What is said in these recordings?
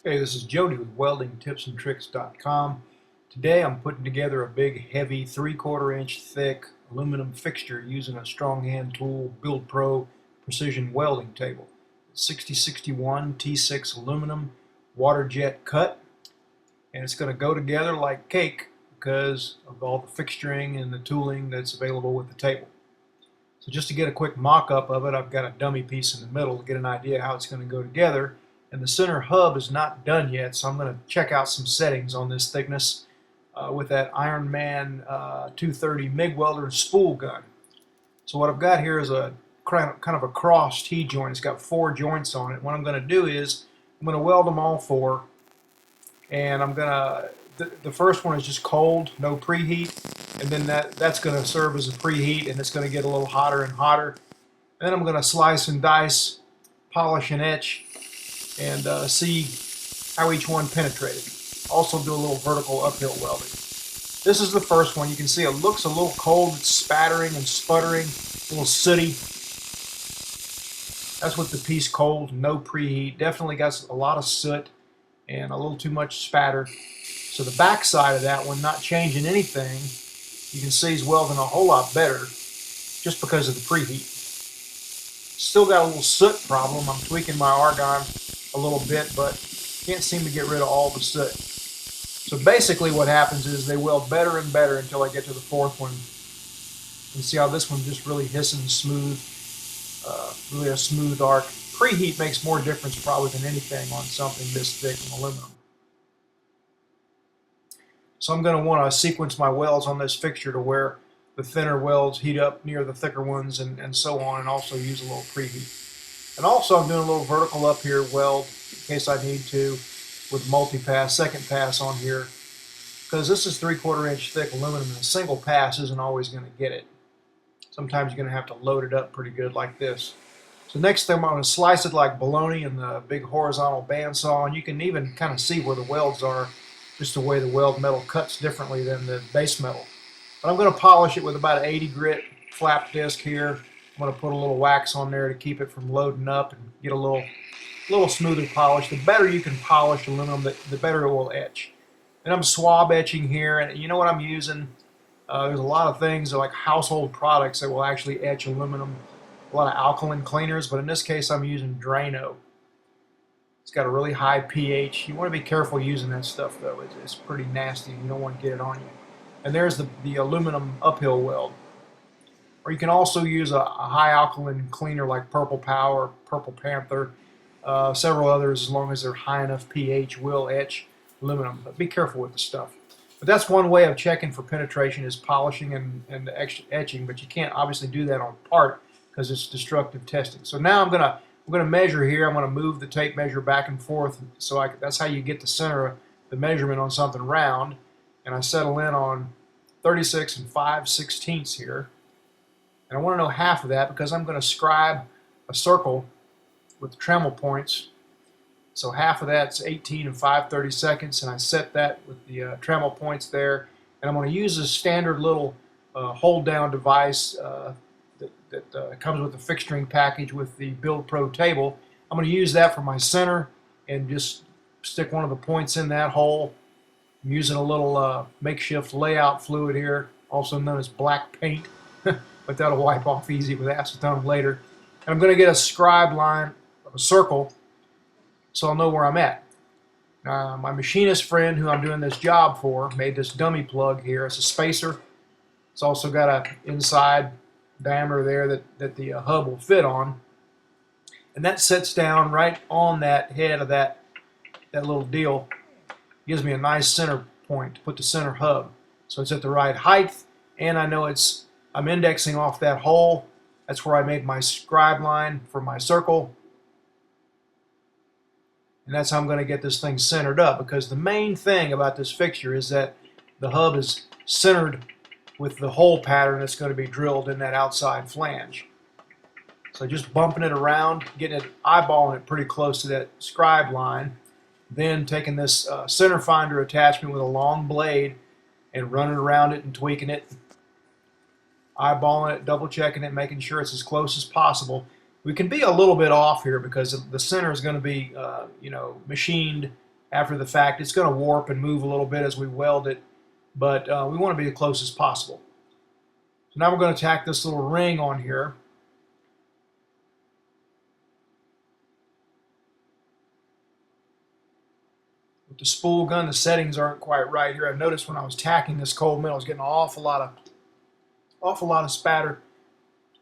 Hey, this is Jody with weldingtipsandtricks.com. Today I'm putting together a big, heavy, 3/4 inch thick aluminum fixture using a stronghand tool BuildPro precision welding table. 6061 T6 aluminum, water jet cut, and it's going to go together like cake because of all the fixturing and the tooling that's available with the table. So just to get a quick mock-up of it, I've got a dummy piece in the middle to get an idea how it's going to go together. And the center hub is not done yet, so I'm going to check out some settings on this thickness with that Iron Man 230 MIG welder spool gun. So what I've got here is a kind of a cross T-joint. It's got 4 joints on it. What I'm going to do is I'm going to weld them all 4, and I'm going to the first one is just cold, no preheat, and then that's going to serve as a preheat, and it's going to get a little hotter and hotter. Then I'm going to slice and dice, polish and etch, and see how each one penetrated. Also do a little vertical uphill welding. This is the first one. You can see it looks a little cold. It's spattering and sputtering, a little sooty. That's with the piece cold, no preheat. Definitely got a lot of soot and a little too much spatter. So the back side of that one, not changing anything, you can see he's welding a whole lot better just because of the preheat. Still got a little soot problem. I'm tweaking my argon a little bit, but can't seem to get rid of all the soot. So basically what happens is they weld better and better until I get to the 4th one. You can see how this one just really hissing smooth, really a smooth arc. Preheat makes more difference probably than anything on something this thick in aluminum. So I'm going to want to sequence my welds on this fixture to where the thinner welds heat up near the thicker ones and so on, and also use a little preheat. And also I'm doing a little vertical up here weld in case I need to with multi-pass, second pass on here, because this is 3/4 inch thick aluminum and a single pass isn't always going to get it. Sometimes you're going to have to load it up pretty good like this. So next thing I'm going to slice it like bologna in the big horizontal bandsaw, and you can even kind of see where the welds are, just the way the weld metal cuts differently than the base metal. But I'm going to polish it with about an 80 grit flap disc here. I'm going to put a little wax on there to keep it from loading up and get a little smoother polish. The better you can polish aluminum, the better it will etch. And I'm swab etching here, and you know what I'm using? There's a lot of things like household products that will actually etch aluminum. A lot of alkaline cleaners, but in this case I'm using Drano. It's got a really high pH. You want to be careful using that stuff though. It's pretty nasty. You don't want to get it on you. And there's the aluminum uphill weld. Or you can also use a high alkaline cleaner like Purple Power, Purple Panther, several others, as long as they're high enough pH, will etch aluminum. But be careful with the stuff. But that's one way of checking for penetration, is polishing and etching. But you can't obviously do that on part because it's destructive testing. So now I'm going to measure here. I'm going to move the tape measure back and forth. So that's how you get the center of the measurement on something round. And I settle in on 36 5/16 here. And I want to know half of that because I'm going to scribe a circle with the Dremel points. So half of that's 18 5/32, and I set that with the Dremel points there. And I'm going to use a standard little hold down device that comes with the fixturing package with the BuildPro table. I'm going to use that for my center and just stick one of the points in that hole. I'm using a little makeshift layout fluid here, also known as black paint, but that'll wipe off easy with acetone later. And I'm going to get a scribe line of a circle so I'll know where I'm at. My machinist friend who I'm doing this job for made this dummy plug here. It's a spacer. It's also got an inside diameter there that the hub will fit on. And that sets down right on that head of that little deal. Gives me a nice center point to put the center hub. So it's at the right height, and I know I'm indexing off that hole. That's where I made my scribe line for my circle. And that's how I'm going to get this thing centered up, because the main thing about this fixture is that the hub is centered with the hole pattern that's going to be drilled in that outside flange. So just bumping it around, getting it, eyeballing it pretty close to that scribe line, then taking this center finder attachment with a long blade and running around it and tweaking it, eyeballing it, double checking it, making sure it's as close as possible. We can be a little bit off here because the center is going to be, machined after the fact. It's going to warp and move a little bit as we weld it, but we want to be as close as possible. So now we're going to tack this little ring on here. With the spool gun, the settings aren't quite right here. I noticed when I was tacking this cold metal, I was getting an awful lot of spatter.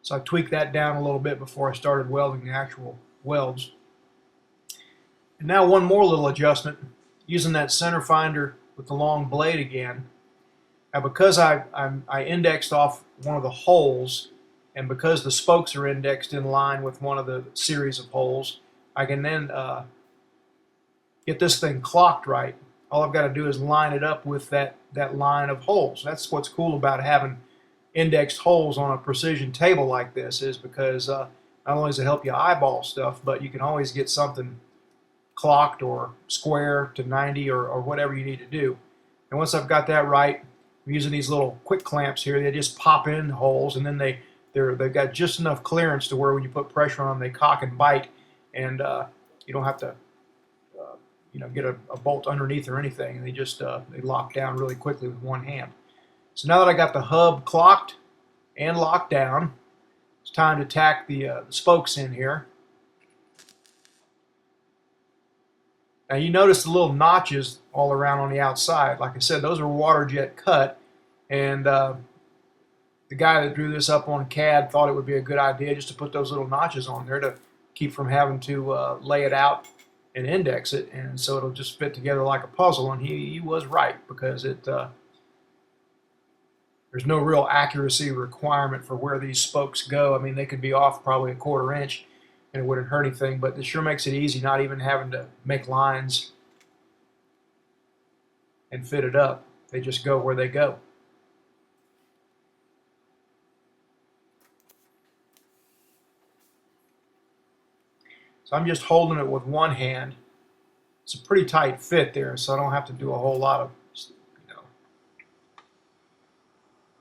So I tweaked that down a little bit before I started welding the actual welds. And now one more little adjustment, using that center finder with the long blade again. Now because I indexed off one of the holes, and because the spokes are indexed in line with one of the series of holes, I can then get this thing clocked right. All I've got to do is line it up with that line of holes. That's what's cool about having indexed holes on a precision table like this, is because not only does it help you eyeball stuff, but you can always get something clocked or square to 90 or whatever you need to do. And once I've got that right, I'm using these little quick clamps here. They just pop in the holes, and then they've got just enough clearance to where when you put pressure on them, they cock and bite, and you don't have to get a bolt underneath or anything. They just they lock down really quickly with one hand. So now that I got the hub clocked and locked down, it's time to tack the spokes in here. Now you notice the little notches all around on the outside. Like I said, those are water jet cut, and the guy that drew this up on CAD thought it would be a good idea just to put those little notches on there to keep from having to lay it out and index it, and so it'll just fit together like a puzzle. And he was right, because there's no real accuracy requirement for where these spokes go. I mean, they could be off probably a 1/4 inch and it wouldn't hurt anything, but this sure makes it easy, not even having to make lines and fit it up. They just go where they go. So I'm just holding it with one hand. It's a pretty tight fit there, so I don't have to do a whole lot of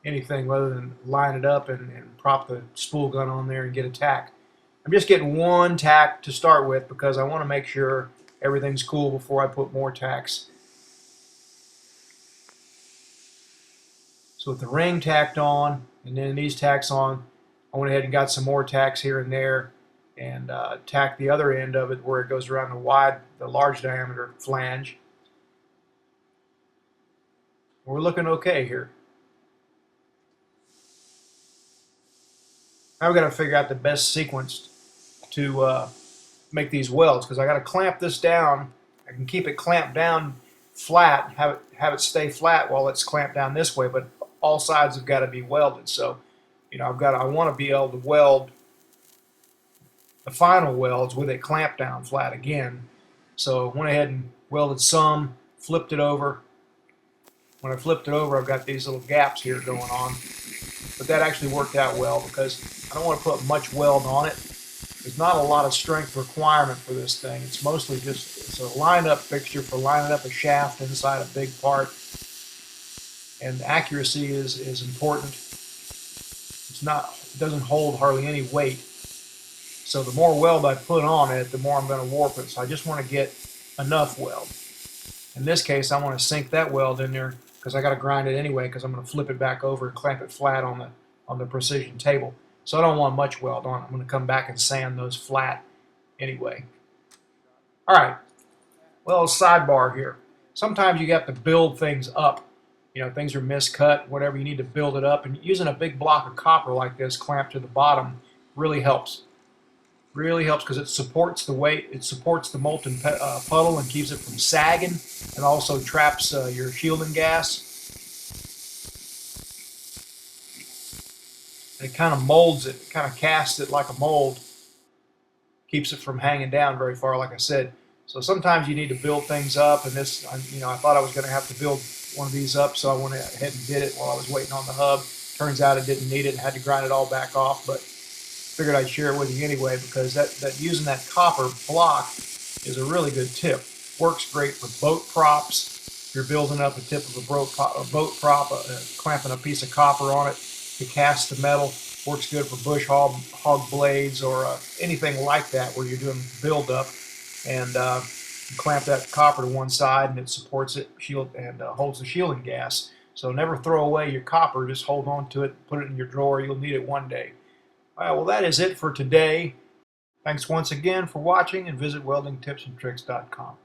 anything other than line it up and prop the spool gun on there and get a tack. I'm just getting one tack to start with because I want to make sure everything's cool before I put more tacks. So with the ring tacked on and then these tacks on, I went ahead and got some more tacks here and there, and tack the other end of it where it goes around the large diameter flange. We're looking okay here. Now we've got to figure out the best sequence to make these welds, because I got to clamp this down. I can keep it clamped down flat, have it stay flat while it's clamped down this way, but all sides have got to be welded. So, I want to be able to weld the final welds with it clamped down flat again. So I went ahead and welded some, flipped it over. When I flipped it over, I've got these little gaps here going on. But that actually worked out well because I don't want to put much weld on it. There's not a lot of strength requirement for this thing. It's mostly it's a line-up fixture for lining up a shaft inside a big part. And accuracy is important. It doesn't hold hardly any weight. So the more weld I put on it, the more I'm going to warp it. So I just want to get enough weld. In this case, I want to sink that weld in there because I got to grind it anyway, because I'm going to flip it back over and clamp it flat on the precision table. So I don't want much weld on it. I'm going to come back and sand those flat anyway. All right. Well, sidebar here. Sometimes you have to build things up. Things are miscut, whatever. You need to build it up, and using a big block of copper like this clamped to the bottom really helps. Really helps because it supports the weight, it supports the molten puddle and keeps it from sagging, and also traps your shielding gas. And it kind of molds it, kind of casts it like a mold, keeps it from hanging down very far, like I said. So sometimes you need to build things up, and this, I thought I was going to have to build one of these up, so I went ahead and did it while I was waiting on the hub. Turns out it didn't need it and had to grind it all back off, but figured I'd share it with you anyway, because that using that copper block is a really good tip. Works great for boat props. If you're building up a tip of a boat prop, clamping a piece of copper on it to cast the metal. Works good for bush hog blades or anything like that where you're doing build up. And You clamp that copper to one side and it supports it, holds the shielding gas. So never throw away your copper, just hold on to it, put it in your drawer, you'll need it one day. All right, well, that is it for today. Thanks once again for watching, and visit weldingtipsandtricks.com.